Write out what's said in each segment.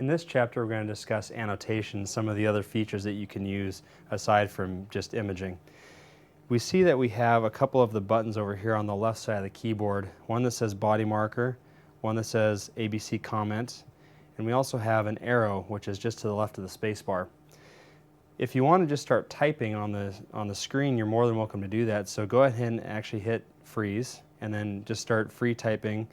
In this chapter, we're going to discuss annotation, some of the other features that you can use aside from just imaging. We see that we have a couple of the buttons over here on the left side of the keyboard, one that says body marker, one that says ABC comment, and we also have an arrow, which is just to the left of the space bar. If you want to just start typing on the screen, you're more than welcome to do that. So go ahead and actually hit freeze, and then just start free typing.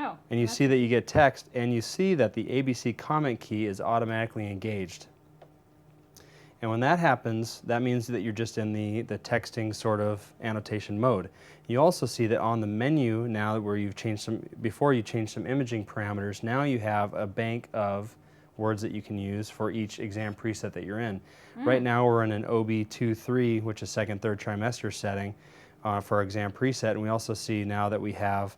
Oh, and you see that you get text, and you see that the ABC comment key is automatically engaged. And when that happens, that means that you're just in the texting sort of annotation mode. You also see that on the menu now where you've changed before you changed some imaging parameters, now you have a bank of words that you can use for each exam preset that you're in. Right now we're in an OB23, which is second, third trimester setting for our exam preset, and we also see now that we have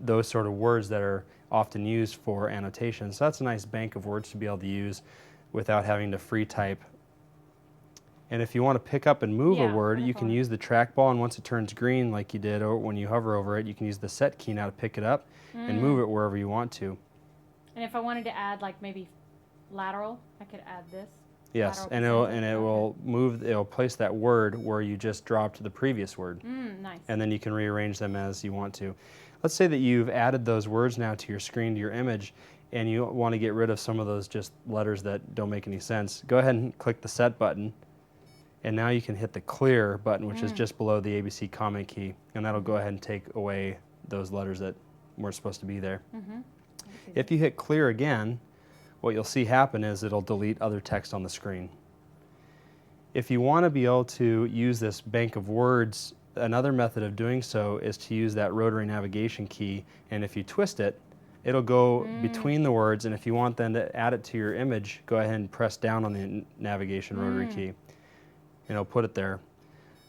those sort of words that are often used for annotation. So that's a nice bank of words to be able to use without having to free type. And if you want to pick up and move a word, you can use the trackball, and once it turns green like you did when you hover over it, you can use the set key now to pick it up and move it wherever you want to. And if I wanted to add like maybe lateral, I could add this. Yes, and it'll place that word where you just dropped the previous word. Nice. And then you can rearrange them as you want to. Let's say that you've added those words now to your screen, to your image, and you want to get rid of some of those just letters that don't make any sense. Go ahead and click the set button, and now you can hit the clear button, which is just below the ABC comment key, and that'll go ahead and take away those letters that weren't supposed to be there. If you hit clear again, what you'll see happen is it'll delete other text on the screen. If you want to be able to use this bank of words, another method of doing so is to use that rotary navigation key, and if you twist it, it'll go between the words, and if you want then to add it to your image, go ahead and press down on the navigation rotary key, and it'll put it there.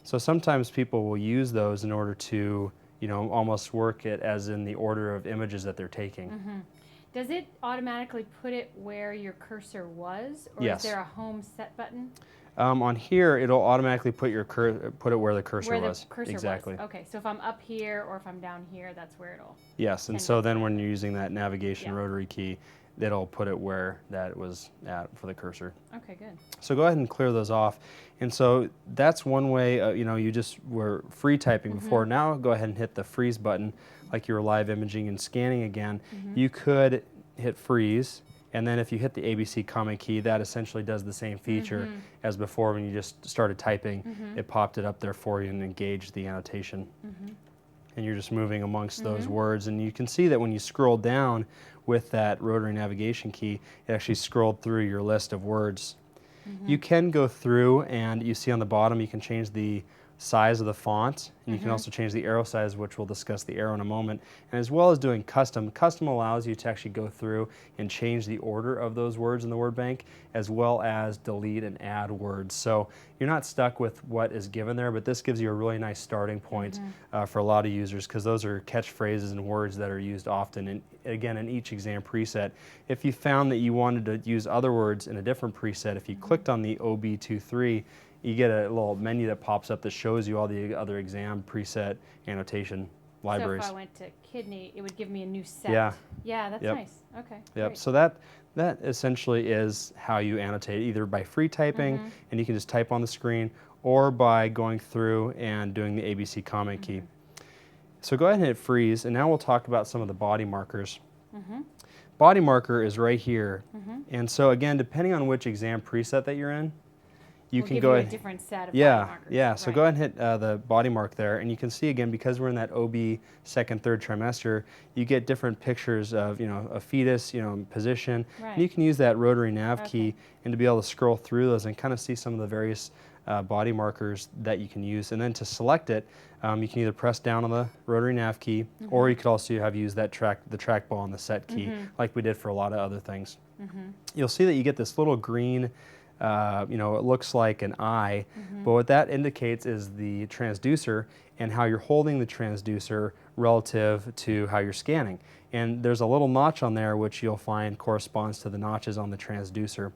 So sometimes people will use those in order to, almost work it as in the order of images that they're taking. Does it automatically put it where your cursor was, or Yes. is there a home set button? On here, it'll automatically put it where the cursor was. Where the cursor exactly. was. Okay, so if I'm up here or if I'm down here, that's where it'll. Yes, and so then when you're using that navigation rotary key, it'll put it where that was at for the cursor. Okay, good. So go ahead and clear those off. And so that's one way, you just were free typing before. Now go ahead and hit the freeze button like you were live imaging and scanning again. You could hit freeze, and then if you hit the ABC comment key, that essentially does the same feature as before when you just started typing. It popped it up there for you and engaged the annotation. And you're just moving amongst those words, and you can see that when you scroll down with that rotary navigation key, it actually scrolled through your list of words. You can go through, and you see on the bottom you can change the size of the font, and you can also change the arrow size, which we'll discuss the arrow in a moment, and as well as doing custom. Custom allows you to actually go through and change the order of those words in the word bank, as well as delete and add words. So you're not stuck with what is given there, but this gives you a really nice starting point for a lot of users, because those are catchphrases and words that are used often, and again in each exam preset. If you found that you wanted to use other words in a different preset, if you clicked on the OB23, you get a little menu that pops up that shows you all the other exam preset annotation libraries. So if I went to kidney, it would give me a new set. Yeah, that's nice. Okay. Yep. Great. So that essentially is how you annotate, either by free typing, and you can just type on the screen, or by going through and doing the ABC comment key. So go ahead and hit freeze, and now we'll talk about some of the body markers. Body marker is right here, and so again, depending on which exam preset that you're in, you can go ahead. A different set of body markers. Yeah. So go ahead and hit the body mark there, and you can see again, because we're in that OB second, third trimester, you get different pictures of a fetus, position. Right. And you can use that rotary nav key and to be able to scroll through those and kind of see some of the various body markers that you can use. And then to select it, you can either press down on the rotary nav key, or you could also have used that the trackball on the set key, like we did for a lot of other things. You'll see that you get this little green. It looks like an eye, but what that indicates is the transducer and how you're holding the transducer relative to how you're scanning. And there's a little notch on there which you'll find corresponds to the notches on the transducer.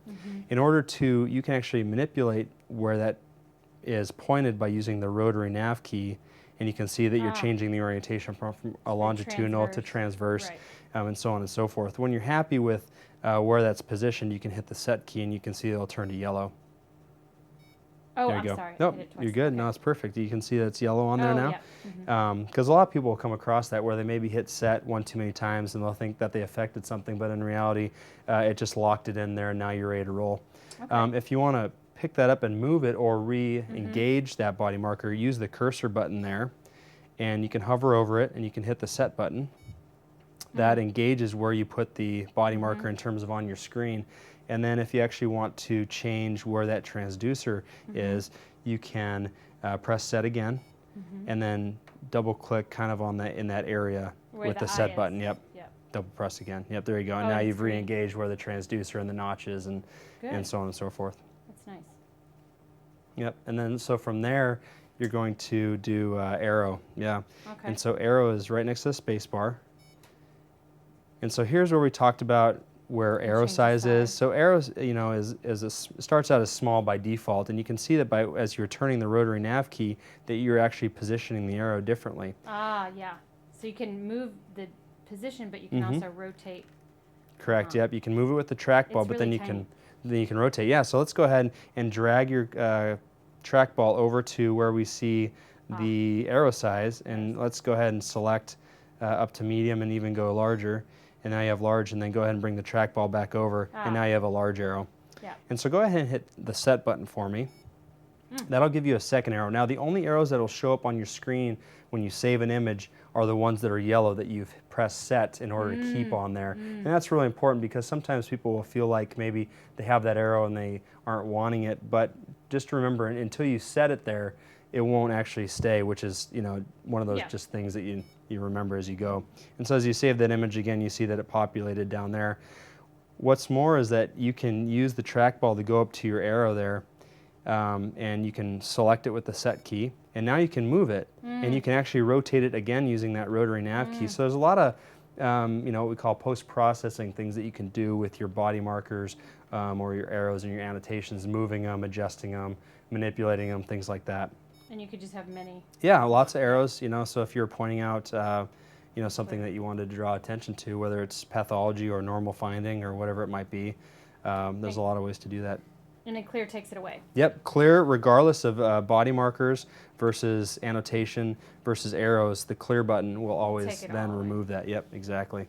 In order to, you can actually manipulate where that is pointed by using the rotary nav key, and you can see that you're changing the orientation from a longitudinal to transverse, and so on and so forth. When you're happy with where that's positioned, you can hit the set key and you can see it'll turn to yellow. Oh, there you I'm go. sorry. Nope, I hit it twice. you're good. Okay. No, it's perfect. You can see that it's yellow on there now. Yeah. Because a lot of people will come across that where they maybe hit set one too many times and they'll think that they affected something, but in reality, it just locked it in there and now you're ready to roll. Okay. If you want to pick that up and move it or re-engage that body marker, use the cursor button there, and you can hover over it and you can hit the set button. That engages where you put the body marker in terms of on your screen. And then if you actually want to change where that transducer is, you can press set again and then double click kind of on that in that area Where with the set button. Yep. Double press again. Yep, there you go. And now you've re-engaged where the transducer and the notches and so on and so forth. That's nice. Yep. And then so from there, you're going to do arrow. Yeah. Okay. And so arrow is right next to the space bar. And so here's where we talked about where arrow size is. So arrows, you know, starts out as small by default, and you can see that as you're turning the rotary nav key that you're actually positioning the arrow differently. Ah, yeah. So you can move the position, but you can also rotate. Correct. Yep. You can move it with the trackball, but really then you can rotate. Yeah. So let's go ahead and drag your trackball over to where we see the arrow size, and let's go ahead and select up to medium and even go larger. And now you have large, and then go ahead and bring the trackball back over, and now you have a large arrow. Yeah. And so go ahead and hit the set button for me. That'll give you a second arrow. Now the only arrows that will show up on your screen when you save an image are the ones that are yellow that you've pressed set in order to keep on there. And that's really important because sometimes people will feel like maybe they have that arrow and they aren't wanting it, but just remember until you set it there, it won't actually stay, which is, you know, one of those just things that you remember as you go. And so as you save that image again, you see that it populated down there. What's more is that you can use the trackball to go up to your arrow there, and you can select it with the set key, and now you can move it, and you can actually rotate it again using that rotary nav key. So there's a lot of you know, what we call post-processing things that you can do with your body markers or your arrows and your annotations, moving them, adjusting them, manipulating them, things like that. And you could just have many. Yeah, lots of arrows, you know, so if you're pointing out, you know, something that you wanted to draw attention to, whether it's pathology or normal finding or whatever it might be, there's a lot of ways to do that. And then clear takes it away. Yep, clear, regardless of body markers versus annotation versus arrows, the clear button will always then remove that. Yep, exactly.